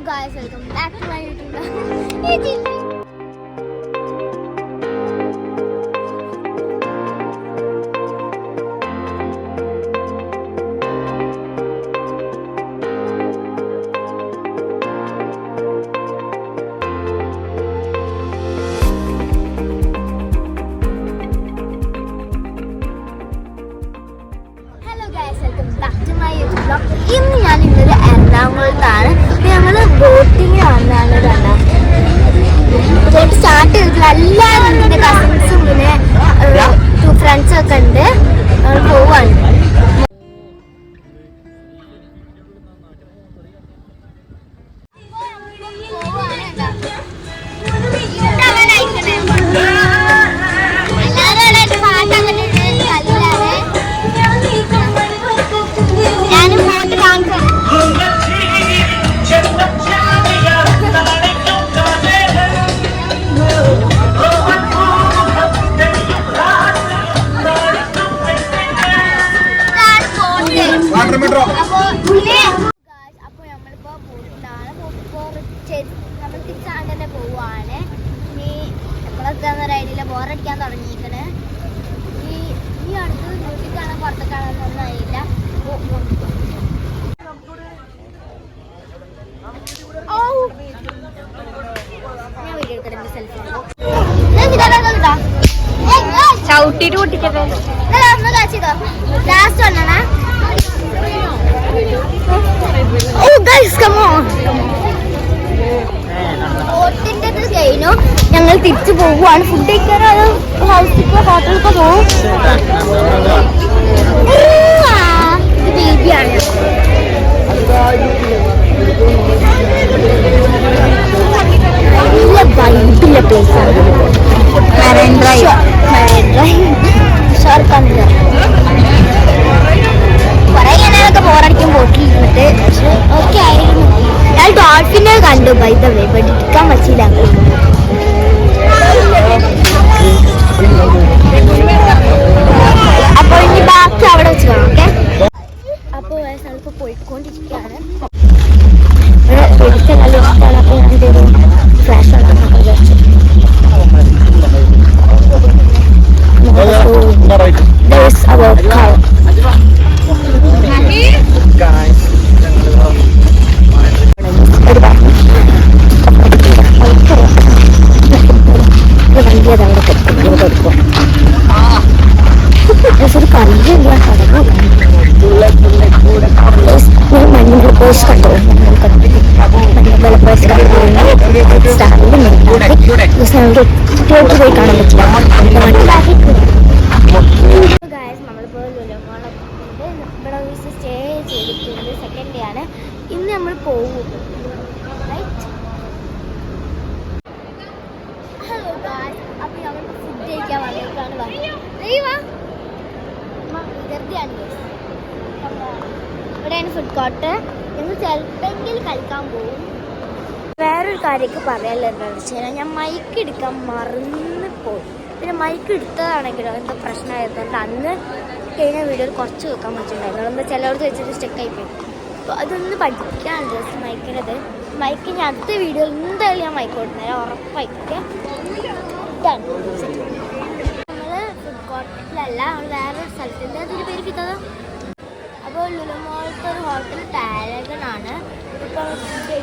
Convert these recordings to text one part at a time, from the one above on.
guys, welcome back to my YouTube channel. ഇന്ന് ഞാൻ ഇന്നൊരു എറണാകുളത്താണ്. ഞങ്ങൾ ബോട്ടിങ്ങിനാണ് കണ്ടത്. ബോട്ട് സ്റ്റാർട്ട് ചെയ്തിട്ടില്ല. എല്ലാവരും എൻ്റെ കസിൻസും പിന്നെ ഫ്രണ്ട്സും ഒക്കെ ഉണ്ട്. ഞങ്ങൾ പോവാണ്. അപ്പോൾ നമ്മളിപ്പോൾ ബോട്ടിലാണ്. നമ്മൾ തിരിച്ചാണ്ട് തന്നെ പോവുകയാണ്. ഇനി നമ്മളെത്താന്ന റൈഡിൽ ബോറടിക്കാൻ തുടങ്ങിയിരിക്കണേ. ഈ അടുത്ത് വീട്ടിലേക്കാണ് പുറത്തേക്കാണെന്നൊന്നും അറിയില്ല. ഞാൻ വീഡിയോ എടുക്കട്ടെ സെൽഫി ചവിട്ടിട്ട് പൊട്ടിക്കട്ടെ. ലാസ്റ്റ് വന്നണ. Oh guys, come on. ബോട്ടിന്റെ കഴിഞ്ഞു. ഞങ്ങൾ തിരിച്ചു പോവുകയാണ്. ഫുഡ് കഴിക്കാൻ ഹൗസിലോ ഹോട്ടലിലൊക്കെ പോകും. ബേബിയാണ്. നല്ല വൈബില്ല പ്ലേസാണ്. മറൈൻ ഡ്രൈവ് കുറെ ഞാനൊക്കെ ബോറടിക്കും ബോട്ടിൽ ഇരുന്നിട്ട്. പക്ഷെ ഓക്കെ ആയിരുന്നു. ഞാൻ ഡോൾഫിനെ കണ്ടു ബൈ ദ വേ, ബട്ട് ഇരിക്കാൻ പറ്റില്ല. അപ്പോൾ ഇനി ബാക്കി അവിടെ വെച്ച് കാണാം. ഓക്കെ, അപ്പോൾ സ്ഥലത്ത് പോയിക്കൊണ്ടിരിക്കുകയാണ്. നല്ല ഇഷ്ടമാണ്. അപ്പോൾ ഞാൻ എന്തെങ്കിലും ഫ്ലാഷ് ആക്കാൻ വിചാരിച്ചു. There's our car. Guys. പോയി കാണാൻ പറ്റില്ല. നമ്മളിപ്പോൾ ഇവിടെ സ്റ്റേ ചെയ്തിട്ടുണ്ട്. സെക്കൻഡ് ഡേ ആണ്. ഇന്ന് നമ്മൾ പോകും. ഹലോ ഗായ്സ്, അപ്പോൾ ഞങ്ങൾ ഫുഡ് കഴിക്കാൻ വന്നിട്ടാണ്. ഇവിടെയാണ് ഫുഡ് കോർട്ട്. ഞങ്ങൾ ചിലപ്പോൾ കളിക്കാൻ പോകും. വേറൊരു കാര്യമൊക്കെ പറയാനുള്ളത് എന്താണെന്ന് വെച്ച് കഴിഞ്ഞാൽ ഞാൻ മൈക്ക് എടുക്കാൻ മറന്നു പോയി. പിന്നെ മൈക്ക് എടുത്തതാണെങ്കിലോ എന്താ പ്രശ്നമായതുകൊണ്ട് അന്ന് കഴിഞ്ഞ വീഡിയോയിൽ കുറച്ച് വെക്കാൻ പറ്റുന്നുണ്ടായിരുന്നു. എന്താ ചിലവർക്ക് വെച്ചിട്ട് സ്റ്റെക്കായി പോയി. അപ്പോൾ അതൊന്ന് പഠിക്കാനുണ്ട് ജസ്റ്റ് മൈക്കിനത്. മൈക്ക് ഞാൻ അടുത്ത വീഡിയോയിൽ എന്തായാലും ഞാൻ മൈക്ക് കൊടുക്കുന്നേരം ഉറപ്പായിരിക്കാം. നമ്മൾ ഫുഡ് കോർട്ടിലല്ല, നമ്മൾ വേറൊരു സ്ഥലത്തിൻ്റെ അതിൻ്റെ പേര് കിട്ടത്. അപ്പോൾ ലുലുമോളത്തെ ഒരു ഹോട്ടൽ പാരഗണാണ്. ഇപ്പോൾ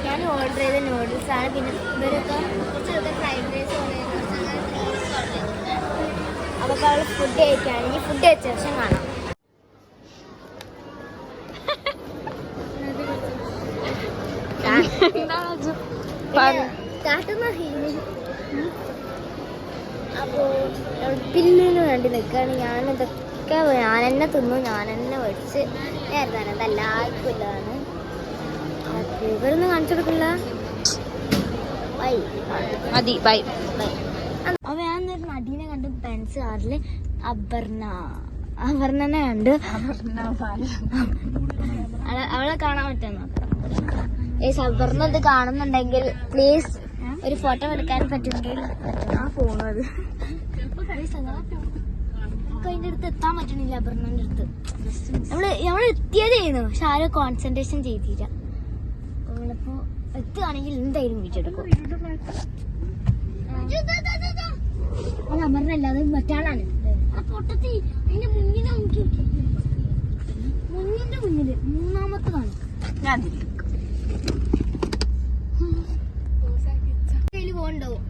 ഞാൻ ഓർഡർ ചെയ്ത നൂഡിൽസാണ്. പിന്നെ ഇവരൊക്കെ കുറച്ചൊക്കെ ഫ്രൈഡ് റൈസ് അപ്പോൾ അവൾ ഫുഡ് കഴിക്കുകയാണെങ്കിൽ ഫുഡ് കഴിച്ച ശേഷം കാണാം. അപ്പോൾ പില്ലിന് വേണ്ടി നിൽക്കുകയാണ്. ഞാനിതൊക്കെ ഞാൻ തന്നെ തിന്നു, ഞാൻ തന്നെ മേടിച്ച് നേരത്താണ്. അതെല്ലാവർക്കും ഇല്ലതാണ്. ഇവരൊന്നും കാണിച്ചു കൊടുക്കില്ല. ബൈ മതി, ബൈ ബൈ. അപ്പോൾ ഞാൻ നടീനെ കണ്ടു പെൻസ് കാറിൽ. അപർണനെ കണ്ട്. അവളെ കാണാൻ പറ്റുന്ന അപർണ ഇത് കാണുന്നുണ്ടെങ്കിൽ പ്ലീസ് ഒരു ഫോട്ടോ എടുക്കാൻ പറ്റുമെങ്കിൽ ആ ഫോൺ അത് അതിൻ്റെ അടുത്ത് എത്താൻ പറ്റണില്ല. അപർണന്റെ അടുത്ത് നമ്മൾ എത്തിയതായിരുന്നു, പക്ഷെ ആരും കോൺസെൻട്രേഷൻ ചെയ്തില്ല. നമ്മളിപ്പോ എത്തുകയാണെങ്കിൽ എന്തായാലും വീട്ടെടുക്കും. അത് അമറിനല്ല, അത് മറ്റാളാണ്. പൊട്ടത്തി എന്റെ മുന്നിനെ മുന്നിന്റെ മുന്നില് മൂന്നാമത്തതാണ്. ഞാൻ കയ്യിൽ പോകണ്ടാവും.